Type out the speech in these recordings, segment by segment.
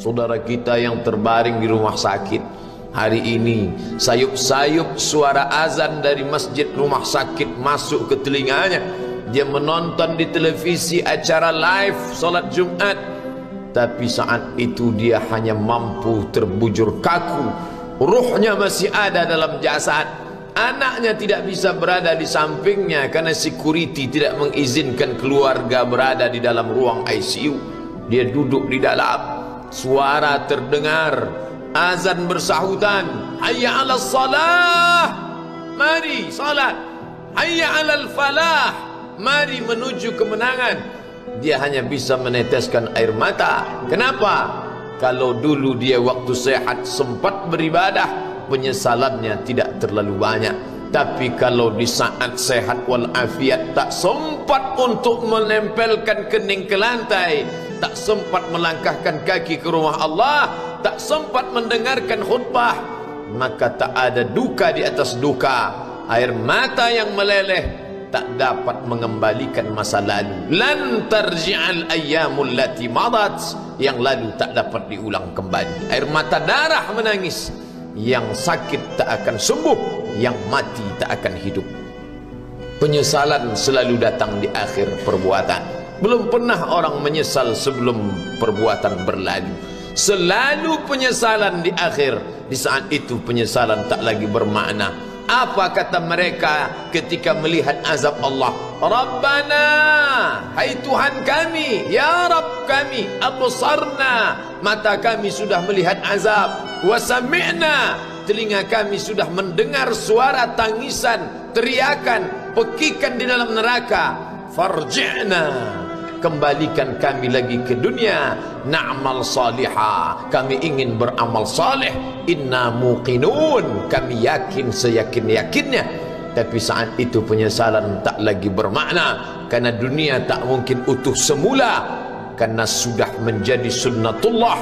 saudara kita yang terbaring di rumah sakit. Hari ini sayup-sayup suara azan dari masjid rumah sakit masuk ke telinganya. Dia menonton di televisi acara live salat Jumat, tapi saat itu dia hanya mampu terbujur kaku. Ruhnya masih ada dalam jasad. Anaknya tidak bisa berada di sampingnya karena security tidak mengizinkan keluarga berada di dalam ruang ICU. Dia duduk di dalam. Suara terdengar, azan bersahutan, hayya 'alas salah, mari salat, hayya 'alal falah, mari menuju kemenangan. Dia hanya bisa meneteskan air mata. Kenapa? Kalau dulu dia waktu sehat sempat beribadah, penyesalannya tidak terlalu banyak. Tapi kalau di saat sehat walafiat tak sempat untuk menempelkan kening ke lantai, tak sempat melangkahkan kaki ke rumah Allah, tak sempat mendengarkan khutbah, maka tak ada duka di atas duka. Air mata yang meleleh tak dapat mengembalikan masa lalu. Lan tarji'al ayyamul lati madat, yang lalu tak dapat diulang kembali. Air mata darah menangis. Yang sakit tak akan sembuh, yang mati tak akan hidup. Penyesalan selalu datang di akhir perbuatan. Belum pernah orang menyesal sebelum perbuatan berlalu. Selalu penyesalan di akhir. Di saat itu penyesalan tak lagi bermakna. Apa kata mereka ketika melihat azab Allah? Rabbana, hai Tuhan kami, ya Rabb kami, absarna, mata kami sudah melihat azab, wa sami'na, telinga kami sudah mendengar suara tangisan, teriakan, pekikan di dalam neraka. Farji'na, kembalikan kami lagi ke dunia, na'mal salihah, kami ingin beramal saleh, inna muqinun, kami yakin seyakin-yakinnya. Tapi saat itu penyesalan tak lagi bermakna, karena dunia tak mungkin utuh semula, karena sudah menjadi sunnatullah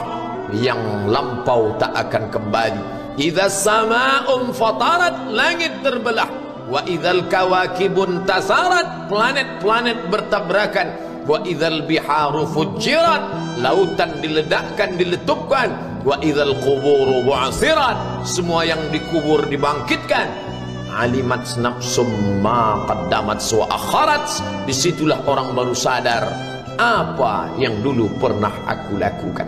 yang lampau tak akan kembali. Idza sama'un fatarat, langit terbelah, wa idzal kawakibun tasarat, planet-planet bertabrakan, wa idzal biharu fujirat, lautan diledakkan, diletupkan, wa idzal quburu bu'asirat, semua yang dikubur dibangkitkan. Alimat nafsum ma qaddamat wa akharat, disitulah orang baru sadar apa yang dulu pernah aku lakukan.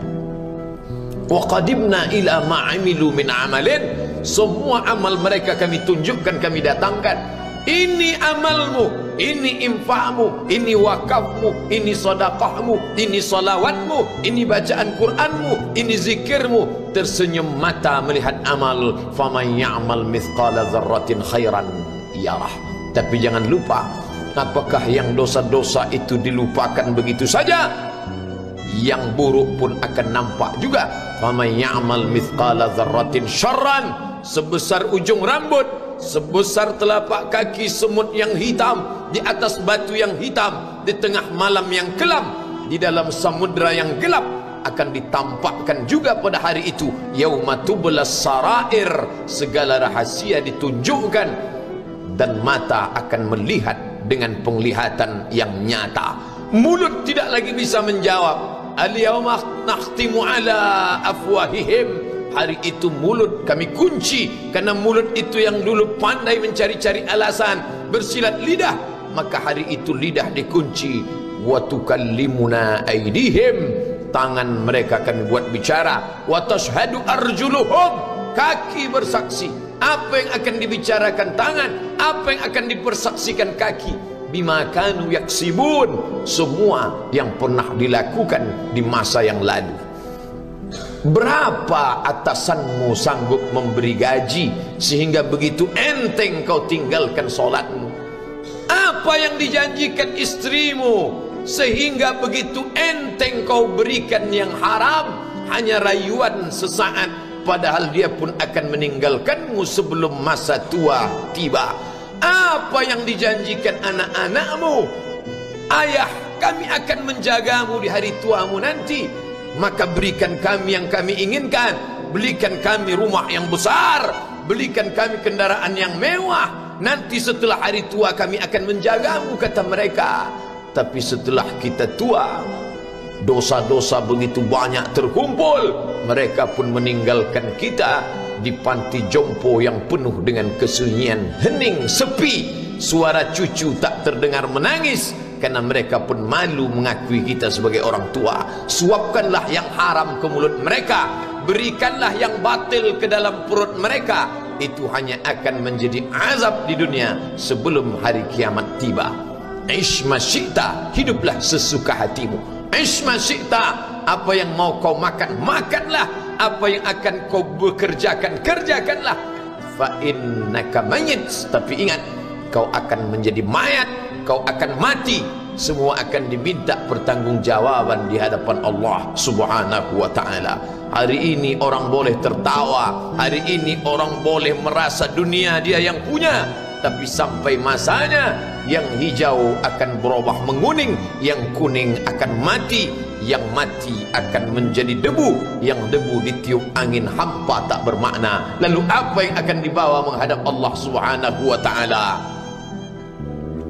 Wa qadimna ila ma amilu min amalin, semua amal mereka kami tunjukkan, kami datangkan. Ini amalmu, ini infakmu, ini wakafmu, ini sedekahmu, ini salawatmu, ini bacaan Qur'anmu, ini zikirmu. Tersenyum mata melihat amal. Faman ya'mal mithqala dzarratin khairan yarah. Tapi jangan lupa, apakah yang dosa-dosa itu dilupakan begitu saja? Yang buruk pun akan nampak juga. Faman ya'mal mithqala dzarratin syarran, sebesar ujung rambut, sebesar telapak kaki semut yang hitam, di atas batu yang hitam, di tengah malam yang kelam, di dalam samudra yang gelap, akan ditampakkan juga pada hari itu. Yauma tublas sarair, segala rahasia ditunjukkan, dan mata akan melihat dengan penglihatan yang nyata. Mulut tidak lagi bisa menjawab. Al-yauma nakhtimu ala afwahihim, hari itu mulut kami kunci, karena mulut itu yang dulu pandai mencari-cari alasan, bersilat lidah, maka hari itu lidah dikunci. Wa tukallimuna aydihim, tangan mereka kami buat bicara. Wa tashhadu arjuluhum, kaki bersaksi. Apa yang akan dibicarakan tangan, apa yang akan dipersaksikan kaki. Bima kanu yaksibun, semua yang pernah dilakukan di masa yang lalu. Berapa atasanmu sanggup memberi gaji sehingga begitu enteng kau tinggalkan solatmu? Apa yang dijanjikan istrimu sehingga begitu enteng kau berikan yang haram, hanya rayuan sesaat, padahal dia pun akan meninggalkanmu sebelum masa tua tiba? Apa yang dijanjikan anak-anakmu? Ayah, kami akan menjagamu di hari tuamu nanti, maka berikan kami yang kami inginkan, belikan kami rumah yang besar, belikan kami kendaraan yang mewah, nanti setelah hari tua kami akan menjagamu, kata mereka. Tapi setelah kita tua, dosa-dosa begitu banyak terkumpul, mereka pun meninggalkan kita di panti jompo yang penuh dengan kesunyian, hening, sepi, suara cucu tak terdengar menangis, karena mereka pun malu mengakui kita sebagai orang tua. Suapkanlah yang haram ke mulut mereka, berikanlah yang batil ke dalam perut mereka, itu hanya akan menjadi azab di dunia sebelum hari kiamat tiba. Ish ma syi'ta, hiduplah sesuka hatimu. Ish ma syi'ta, apa yang mau kau makan, makanlah. Apa yang akan kau bekerjakan, kerjakanlah. Fa innaka mayyit, tapi ingat, kau akan menjadi mayat, kau akan mati. Semua akan diminta pertanggungjawaban di hadapan Allah Subhanahu wa ta'ala. Hari ini orang boleh tertawa, hari ini orang boleh merasa dunia dia yang punya, tapi sampai masanya yang hijau akan berubah menguning, yang kuning akan mati, yang mati akan menjadi debu, yang debu ditiup angin hampa tak bermakna. Lalu apa yang akan dibawa menghadap Allah Subhanahu wa ta'ala?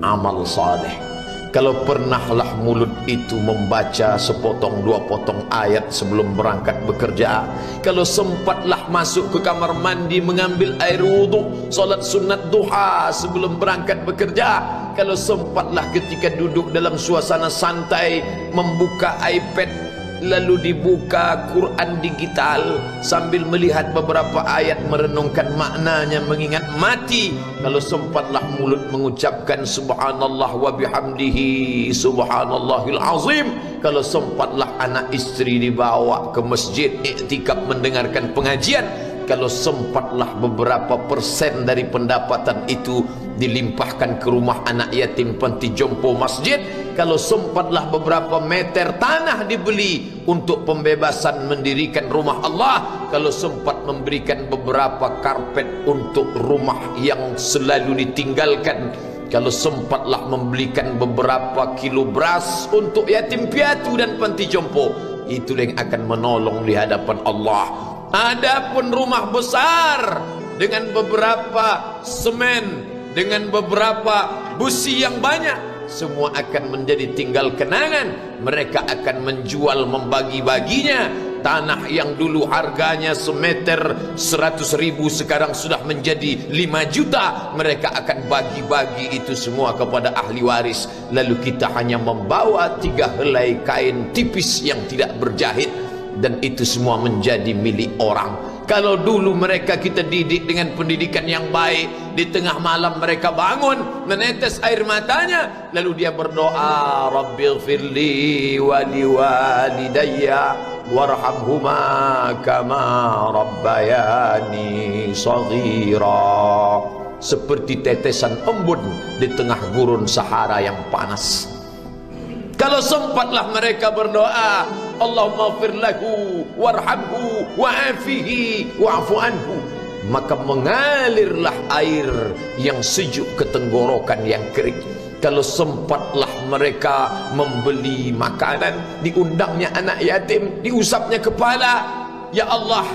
Amal saleh. Kalau pernahlah mulut itu membaca sepotong dua potong ayat sebelum berangkat bekerja, kalau sempatlah masuk ke kamar mandi mengambil air wudhu, solat sunat duha sebelum berangkat bekerja, kalau sempatlah ketika duduk dalam suasana santai membuka iPad lalu dibuka Quran digital sambil melihat beberapa ayat, merenungkan maknanya, mengingat mati, kalau sempatlah mulut mengucapkan subhanallah wa bihamdihi subhanallahil azim, kalau sempatlah anak istri dibawa ke masjid iktikaf mendengarkan pengajian, kalau sempatlah beberapa persen dari pendapatan itu dilimpahkan ke rumah anak yatim panti jompo masjid, kalau sempatlah beberapa meter tanah dibeli untuk pembebasan mendirikan rumah Allah, kalau sempat memberikan beberapa karpet untuk rumah yang selalu ditinggalkan, kalau sempatlah membelikan beberapa kilo beras untuk yatim piatu dan panti jompo, itulah yang akan menolong di hadapan Allah. Adapun rumah besar dengan beberapa semen, dengan beberapa busi yang banyak, semua akan menjadi tinggal kenangan. Mereka akan menjual, membagi-baginya. Tanah yang dulu harganya semeter 100.000 sekarang sudah menjadi 5 juta. Mereka akan bagi-bagi itu semua kepada ahli waris. Lalu kita hanya membawa 3 helai kain tipis yang tidak berjahit, dan itu semua menjadi milik orang. Kalau dulu mereka kita didik dengan pendidikan yang baik, di tengah malam mereka bangun menetes air matanya, lalu dia berdoa, Rabbighfirli wa liwalidayya warhamhuma kama rabbayani shaghira, seperti tetesan embun di tengah gurun Sahara yang panas. Kalau sempatlah mereka berdoa, Allahumma ighfir lahu warhamhu wa'afihi wa'fu anhu, maka mengalirlah air yang sejuk ke tenggorokan yang kering. Kalau sempatlah mereka membeli makanan, diundangnya anak yatim, diusapnya kepala, ya Allah,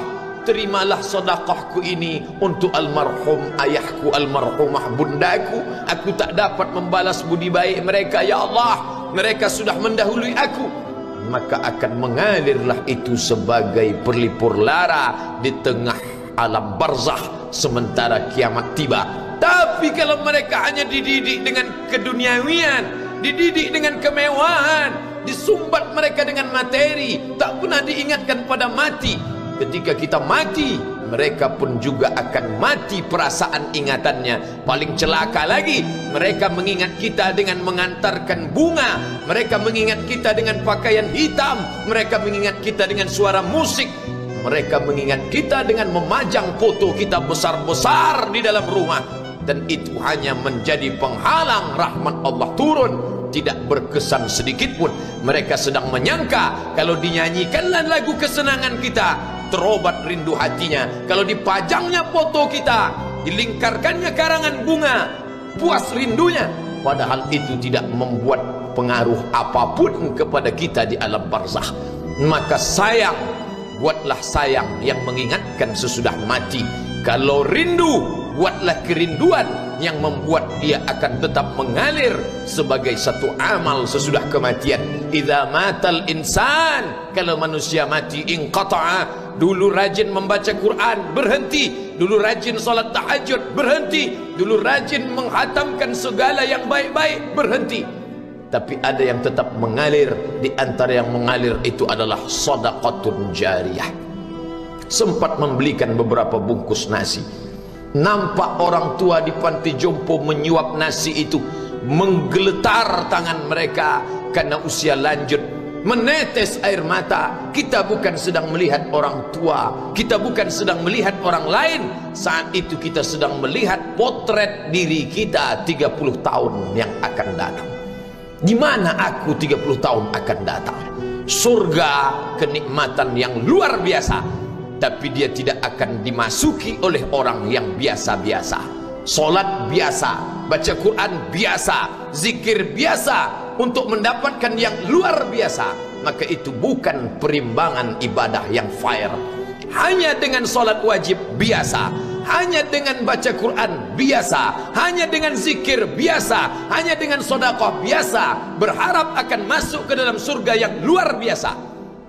terimalah sedekahku ini untuk almarhum ayahku, almarhumah bundaku. Aku tak dapat membalas budi baik mereka, ya Allah, mereka sudah mendahului aku. Maka akan mengalirlah itu sebagai perlipur lara di tengah alam barzakh sementara kiamat tiba. Tapi kalau mereka hanya dididik dengan keduniawian, dididik dengan kemewahan, disumbat mereka dengan materi, tak pernah diingatkan pada mati. Ketika kita mati, mereka pun juga akan mati perasaan ingatannya. Paling celaka lagi, mereka mengingat kita dengan mengantarkan bunga, mereka mengingat kita dengan pakaian hitam, mereka mengingat kita dengan suara musik, mereka mengingat kita dengan memajang foto kita besar-besar di dalam rumah. Dan itu hanya menjadi penghalang rahmat Allah turun, tidak berkesan sedikit pun. Mereka sedang menyangka kalau dinyanyikanlah lagu kesenangan kita, terobat rindu hatinya. Kalau dipajangnya foto kita, dilingkarkannya karangan bunga, puas rindunya. Padahal itu tidak membuat pengaruh apapun kepada kita di alam barzakh. Maka sayang, buatlah sayang yang mengingatkan sesudah mati. Kalau rindu, buatlah kerinduan yang membuat dia akan tetap mengalir sebagai satu amal sesudah kematian. Idza matal insan, kalau manusia mati, inqata'a. Dulu rajin membaca Quran, berhenti. Dulu rajin salat tahajud, berhenti. Dulu rajin menghatamkan segala yang baik-baik, berhenti. Tapi ada yang tetap mengalir. Di antara yang mengalir itu adalah sedekatun jariyah. Sempat membelikan beberapa bungkus nasi. Nampak orang tua di panti jompo menyuap nasi itu, menggeletar tangan mereka karena usia lanjut, menetes air mata. Kita bukan sedang melihat orang tua, kita bukan sedang melihat orang lain. Saat itu kita sedang melihat potret diri kita 30 tahun yang akan datang. Di mana aku 30 tahun akan datang? Surga, kenikmatan yang luar biasa. Tapi dia tidak akan dimasuki oleh orang yang biasa-biasa. Solat biasa, baca Quran biasa, zikir biasa, untuk mendapatkan yang luar biasa. Maka itu bukan perimbangan ibadah yang fair. Hanya dengan solat wajib biasa, hanya dengan baca Quran biasa, hanya dengan zikir biasa, hanya dengan sedekah biasa, berharap akan masuk ke dalam surga yang luar biasa,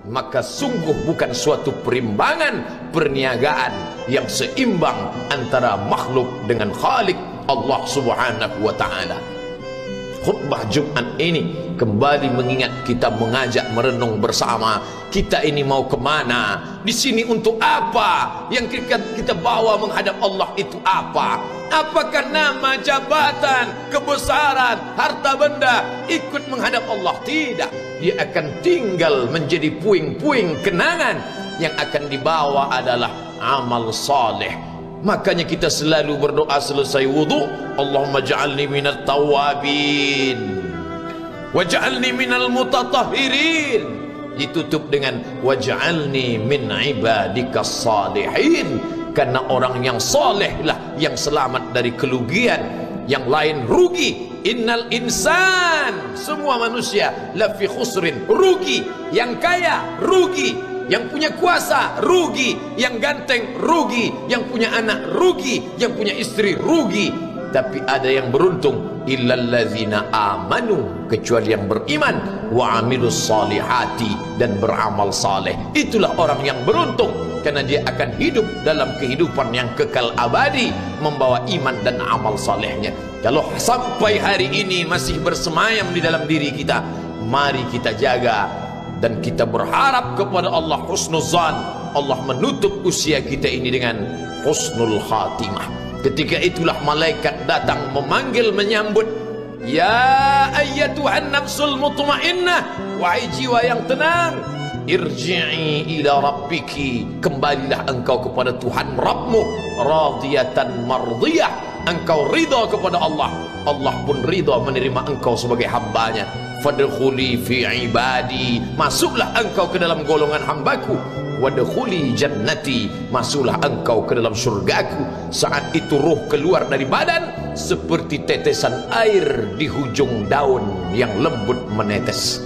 maka sungguh bukan suatu perimbangan perniagaan yang seimbang antara makhluk dengan Khalik Allah Subhanahu wa taala. Khutbah Jumat ini kembali mengingat kita, mengajak merenung bersama. Kita ini mau kemana? Di sini untuk apa? Yang kita bawa menghadap Allah itu apa? Apakah nama, jabatan, kebesaran, harta benda ikut menghadap Allah? Tidak. Dia akan tinggal menjadi puing-puing kenangan. Yang akan dibawa adalah amal saleh. Makanya kita selalu berdoa selesai wudu, Allahumma ja'alni minat tawabin waj'alni minal mutatahhirin. Ditutup dengan waj'alni min ibadikas salihin. Karena orang yang soleh lah yang selamat dari kerugian, yang lain rugi. Innal insan, semua manusia lafi khusrin, rugi. Yang kaya rugi, yang punya kuasa rugi, yang ganteng rugi, yang punya anak rugi, yang punya istri rugi. Tapi ada yang beruntung, illallazina amanu, kecuali yang beriman, wa amilus salihati, dan beramal saleh. Itulah orang yang beruntung, karena dia akan hidup dalam kehidupan yang kekal abadi, membawa iman dan amal salehnya. Kalau sampai hari ini masih bersemayam di dalam diri kita, mari kita jaga. Dan kita berharap kepada Allah husnuzan, Allah menutup usia kita ini dengan husnul khatimah. Ketika itulah malaikat datang memanggil, menyambut, ya ayyatuhan nafsul mutmainnah, wahai jiwa yang tenang, irji'i ila rabbiki, kembalilah engkau kepada Tuhan Rabbmu, radiyatan mardiyah, engkau ridha kepada Allah, Allah pun ridha menerima engkau sebagai hambanya. Fadkhuli fi ibadi, masuklah engkau ke dalam golongan hambaku. Wadkhuli jannati, masuklah engkau ke dalam surgaku. Saat itu ruh keluar dari badan seperti tetesan air di hujung daun yang lembut menetes.